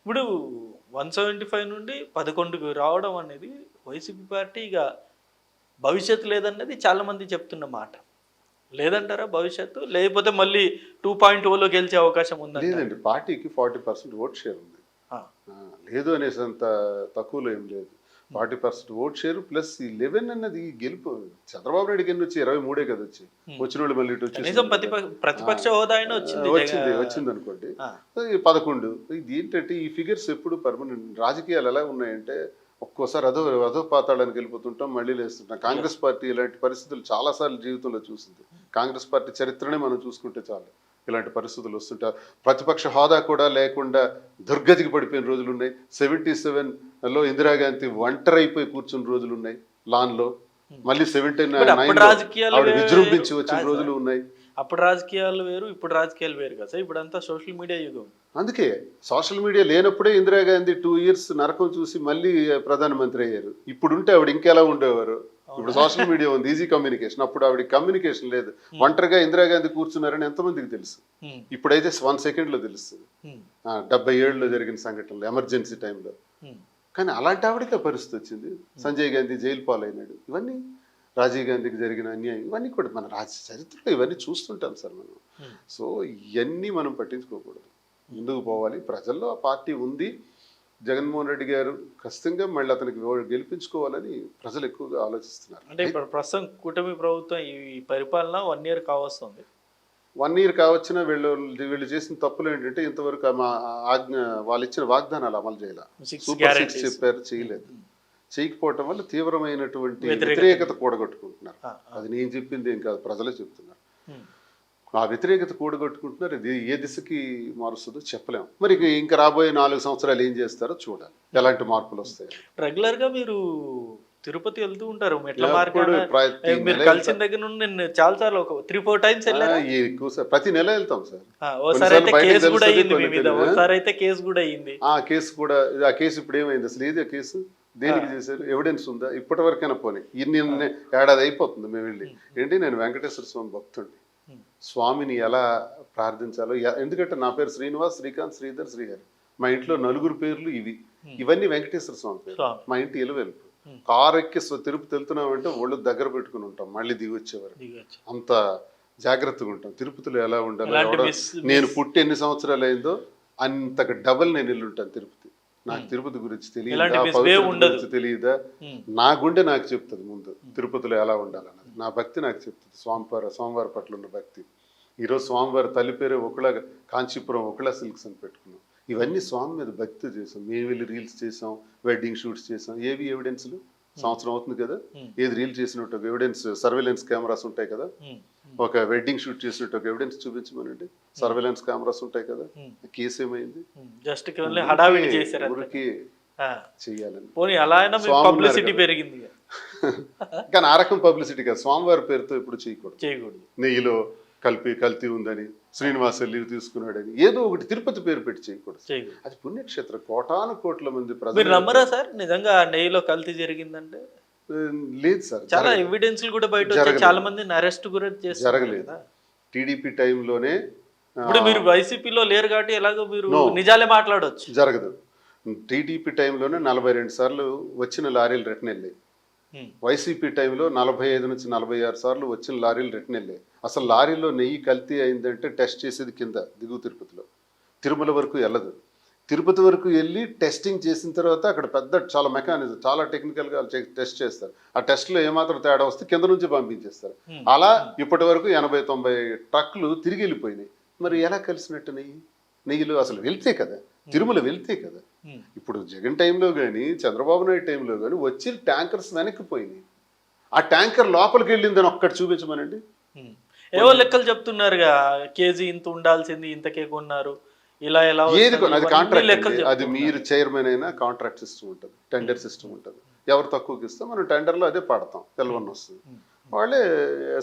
ఇప్పుడు 175 నుండి 11కి రావడం అనేది వైసీపీ పార్టీ ఇక భవిష్యత్తు లేదన్నది చాలా మంది చెప్తున్న మాట. లేదంటారా భవిష్యత్తు? లేకపోతే మళ్ళీ 2.0లో గెలిచే అవకాశం ఉందంటారా? లేదండి, పార్టీకి 40% ఓట్ షేర్ ఉంది. ఆ! లేదు అనేసంత తక్కువలో ఏం లేదు. 40% ఓట్ షేర్ ప్లస్ ఈ 11 అన్నది గెలుపు. చంద్రబాబు నాయుడుకి ఎన్ని వచ్చి 23 కదా వచ్చి వచ్చిన వాళ్ళు మళ్ళీ ఇటు కనీసం వచ్చేసి ప్రతిపక్ష హోదా అయినా వచ్చింది. వచ్చింది అనుకోండి. ఆ! ఈ 11 ఇది ఏంటంటే ఈ ఫిగర్స్ ఎప్పుడు పర్మనెంట్. రాజకీయాలు ఎలా ఉన్నాయంటే ఒక్కోసారి అదో పాతాళానికి వెళ్ళిపోతుంటాం, మళ్ళీ లేస్తుంటాం. కాంగ్రెస్ పార్టీ ఇలాంటి పరిస్థితులు చాలాసార్లు జీవితంలో చూసింది. కాంగ్రెస్ పార్టీ చరిత్రనే మనం చూసుకుంటే చాలు ఇలాంటి పరిస్థితులు వస్తుంటారు. ప్రతిపక్ష హోదా కూడా లేకుండా దుర్గతికి పడిపోయిన రోజులు ఉన్నాయి. 77లో ఇందిరాగాంధీ ఒంటరి అయిపోయి కూర్చున్న రోజులు ఉన్నాయి లాన్లో. మళ్ళీ 79 ఆవిడ విజృంభించి వచ్చిన రోజులు ఉన్నాయి. అప్పుడు రాజకీయాలు వేరు, ఇప్పుడు రాజకీయాలు వేరు కదా. ఇప్పుడంతా సోషల్ మీడియా యుగం. అందుకే సోషల్ మీడియా లేనప్పుడే ఇందిరాగాంధీ 2 years నరకం చూసి మళ్ళీ ప్రధానమంత్రి అయ్యారు. ఇప్పుడు ఉంటే ఆవిడ ఇంకెలా ఉండేవారు. ఇప్పుడు సోషల్ మీడియా ఉంది, ఈజీ కమ్యూనికేషన్. అప్పుడు ఆవిడ కమ్యూనికేషన్ లేదు. ఒంటరిగా ఇందిరాగాంధీ కూర్చున్నారని ఎంతమందికి తెలుసు? ఇప్పుడైతే 1 సెకండ్లో తెలుస్తుంది. 77లో జరిగిన సంఘటనలు ఎమర్జెన్సీ టైంలో. కానీ అలాంటి ఆవిడకి పరిస్థితి వచ్చింది. సంజయ్ గాంధీ జైలు పాలైనాడు. ఇవన్నీ రాజీవ్ గాంధీకి జరిగిన అన్యాయం, ఇవన్నీ కూడా మన చరిత్రలో ఇవన్నీ చూస్తుంటాం సార్ మనం. సో ఇవన్నీ మనం పట్టించుకోకూడదు, ముందుకు పోవాలి. ప్రజల్లో ఆ పార్టీ ఉంది. జగన్మోహన్ రెడ్డి గారు ఖచ్చితంగా మళ్ళీ అతనికి గెలిపించుకోవాలని ప్రజలు ఎక్కువగా ఆలోచిస్తున్నారు. అంటే ఇప్పుడు ప్రస్తుతం కూటమి ప్రభుత్వం ఈ పరిపాలన 1 year కావస్తుంది. 1 year కావచ్చినా వీళ్ళు చేసిన తప్పులు ఏంటంటే ఇంతవరకు ఆజ్ఞ వాళ్ళు ఇచ్చిన వాగ్దానాలు అమలు చేయాలి. సూపర్ 6 చెప్పారు, చేయలేదు. చేయకపోవటం వల్ల తీవ్రమైనటువంటి వ్యతిరేకత కూడగొట్టుకుంటున్నారు. అది నేను చెప్పింది ఏం కాదు, ప్రజలే చెప్తున్నారు. ఆ వ్యతిరేకత కూడగొట్టుకుంటున్నారు. ఇది ఏ దిశకి మారుస్తుందో చెప్పలేము. మరి ఇంకా రాబోయే 4 సంవత్సరాలు ఏం చేస్తారో చూడాలి, ఎలాంటి మార్పులు వస్తాయి. రెగ్యులర్ గా మీరు తిరుపతి వెళ్తూ ఉంటారు, మెట్ల మార్గాన. మీరు కలిసిన దగ్గర నుండి నేను చాలా సార్లు ఒక 3-4 times వెళ్ళాను. ఎక్కువ సార్, ప్రతి నెల వెళ్తాం సార్. ఓసారి అయితే కేసు కూడా అయ్యింది మీ మీద. ఓసారి అయితే కేసు కూడా అయ్యింది. ఆ కేసు ఇప్పుడు ఏమైంది అసలు? ఏది ఆ కేసు? దేనికి చేశారు? ఎవిడెన్స్ ఉందా? ఇప్పటి వరకైనా పోనీ. ఇన్ని ఏడాది అయిపోతుంది మేము వెళ్ళి. ఏంటి, నేను వెంకటేశ్వర స్వామి భక్తుడిని. స్వామిని ఎలా ప్రార్థించాలో, ఎందుకంటే నా పేరు శ్రీనివాస్, శ్రీకాంత్, శ్రీధర్, శ్రీహరి. మా ఇంట్లో 4 పేర్లు ఇవన్నీ వెంకటేశ్వర స్వామి పేరు. మా ఇంటి ఇలవెల్పు. కారు ఎక్కి తిరుపతి వెళ్తున్నామంటే ఒళ్ళు దగ్గర పెట్టుకుని ఉంటాం మళ్ళీ దిగొచ్చేవారు. అంత జాగ్రత్తగా ఉంటాం. తిరుపతిలో ఎలా ఉండాలి, నేను పుట్టి ఎన్ని సంవత్సరాలు అయిందో అంతకు డబల్ నేను వెళ్ళుంటాను తిరుపతి. నాకు తిరుపతి గురించి తెలియదా? నా గుండె నాకు చెప్తుంది ముందు తిరుపతిలో ఎలా ఉండాలన్నది. నా భక్తి నాకు చెప్తుంది, స్వామివారి పట్ల ఉన్న భక్తి. ఈరోజు స్వామివారి తల్లి పేరే ఒకళ కాంచీపురం ఒకళ సిల్క్స్ అని పెట్టుకున్నాం. ఇవన్నీ స్వామి మీద భక్తి చేసాం. మేము వెళ్ళి రీల్స్ చేసాం, వెడ్డింగ్ షూట్స్ చేసాం. ఏవి ఎవిడెన్స్లు? సంవత్సరం అవుతుంది కదా, ఏది రీల్ చేసినట్టు ఒక ఎవిడెన్స్, సర్వేలెన్స్ కెమెరాస్ ఉంటాయి కదా. ఒక వెడ్డింగ్ షూట్ చేసినట్టు ఒక ఎవిడెన్స్ చూపించమనండి. సర్వేలెన్స్ కెమెరాస్ ఉంటాయి కదా. కేసు ఏమైంది? జస్ట్ ఊరికి చెయ్యాలని పబ్లిసిటీ పెరిగింది. కానీ ఆ రకం పబ్లిసిటీ కాదు, స్వామివారి పేరుతో ఎప్పుడు చేయకూడదు. నెయ్యిలో కల్తీ ఉందని, శ్రీనివాస లీవ్ తీసుకున్నాడని ఏదో ఒకటి తిరుపతి పేరు పెట్టి చేయకూడదు. అది పుణ్యక్షేత్రం, కోటాను కోట్ల మంది ప్రజలు. నమ్మరా సార్ నిజంగా నెయ్యిలో కల్తీ జరిగిందంటే? లేదు సార్, చాలా ఎవిడెన్స్లు కూడా బయట, చాలా మందిని అరెస్ట్ కూడా జరగలేదు. టీడీపీ టైంలోనే. ఇప్పుడు మీరు వైసీపీలో లేరు కాబట్టి ఎలాగో మీరు నిజాలే మాట్లాడవచ్చు. జరగదు. టీడీపీ టైంలోనే 42 సార్లు వచ్చిన లారీలు రిటర్న్ వెళ్ళాయి. వైసీపీ టైంలో 45 నుంచి 46 సార్లు వచ్చిన లారీలు రిటర్న్ వెళ్ళాయి. అసలు లారీలో నెయ్యి కల్తీ అయిందంటే టెస్ట్ చేసేది కింద దిగువ తిరుపతిలో, తిరుమల వరకు వెళ్ళదు. తిరుపతి వరకు వెళ్ళి టెస్టింగ్ చేసిన తర్వాత అక్కడ పెద్ద చాలా మెకానిజం, చాలా టెక్నికల్గా టెస్ట్ చేస్తారు. ఆ టెస్ట్లో ఏమాత్రం తేడా వస్తే కింద నుంచి పంపించేస్తారు. అలా ఇప్పటి వరకు 80-90 ట్రక్లు తిరిగి వెళ్ళిపోయినాయి. మరి ఎలా కలిసినట్టు నెయ్యిలో? అసలు వెళ్తే కదా, తిరుమల వెళ్తే కదా. ఇప్పుడు జగన్ టైంలో కానీ చంద్రబాబు నాయుడు టైంలో కానీ వచ్చి ట్యాంకర్స్ వెనక్కిపోయినాయి. ఆ ట్యాంకర్ లోపలికి వెళ్ళిందని ఒక్కటి చూపించమనండి. ఏవో లెక్కలు చెప్తున్నారుగా, కేజీ ఇంత ఉండాల్సింది ఇంతకే కొన్నారు, ఇలా ఎలా? ఏది అది కాంట్రాక్ట్, అది మీరు చైర్మన్ అయినా కాంట్రాక్ట్ సిస్టమ్ ఉంటుంది, టెండర్ సిస్టమ్ ఉంటుంది. ఎవరు తక్కువకి ఇస్తే మనం టెండర్లో అదే పడతాం, తెలవని వస్తుంది. వాళ్ళే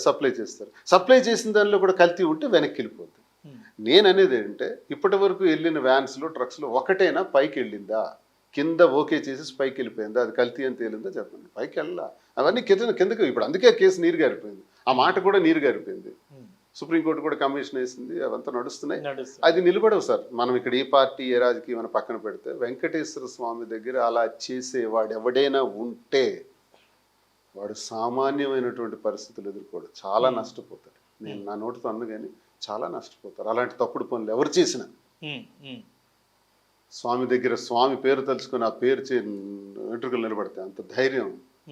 సప్లై చేస్తారు. సప్లై చేసిన దానిలో కూడా కల్తీ ఉంటే వెనక్కి వెళ్ళిపోద్ది. నేను అనేది ఏంటంటే ఇప్పటి వరకు వెళ్ళిన వ్యాన్స్లో ట్రక్స్లో ఒకటైనా పైకి వెళ్ళిందా? కింద ఓకే చేసి పైకి వెళ్ళిపోయిందా? అది కల్తీ అని తేలిందా చెప్పండి. పైకి వెళ్ళా, అవన్నీ కిందకి. ఇప్పుడు అందుకే కేసు నీరు గారిపోయింది. ఆ మాట కూడా నీరు గారిపోయింది. సుప్రీంకోర్టు కూడా కమిషన్ వేసింది, అవంతా నడుస్తున్నాయి. నడుస్తుంది. అది నిలబడవు సార్. మనం ఇక్కడ ఏ పార్టీ ఏ రాజకీయం అని పక్కన పెడితే వెంకటేశ్వర స్వామి దగ్గర అలా చేసేవాడు ఎవడైనా ఉంటే వాడు సామాన్యమైనటువంటి పరిస్థితులు ఎదుర్కోడు, చాలా నష్టపోతాడు. నేను నా నోటితో అన్ను కానీ చాలా నష్టపోతారు అలాంటి తప్పుడు పనులు ఎవరు చేసినా. ఉమ్, ఉమ్, స్వామి దగ్గర స్వామి పేరు తలుచుకొని ఆ పేరు వెంట్రుకలు నిలబడతాయి, అంత ధైర్యం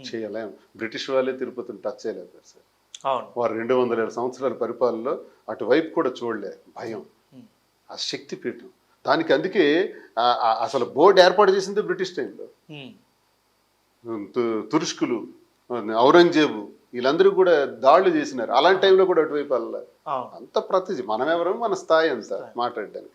చేయలేం. బ్రిటిష్ వాళ్ళే తిరుపతిని టచ్ చేయలేకపోయారు సార్. అవును. వారు 200 సంవత్సరాల పరిపాలనలో అటువైపు కూడా చూడలే. భయం, ఆ శక్తి పీఠం. దానికి అందుకే అసలు బోర్డు ఏర్పాటు చేసింది బ్రిటిష్ టైంలో. ఉమ్, తురుష్కులు, ఔరంగజేబు వీళ్ళందరూ కూడా దాడులు చేసినారు. అలాంటి టైంలో కూడా అటువైపు వెళ్ళాలి. అవును. అంత ప్రతిజీ మనం ఎవరు, మన స్థాయి అంత మాట్లాడడానికి.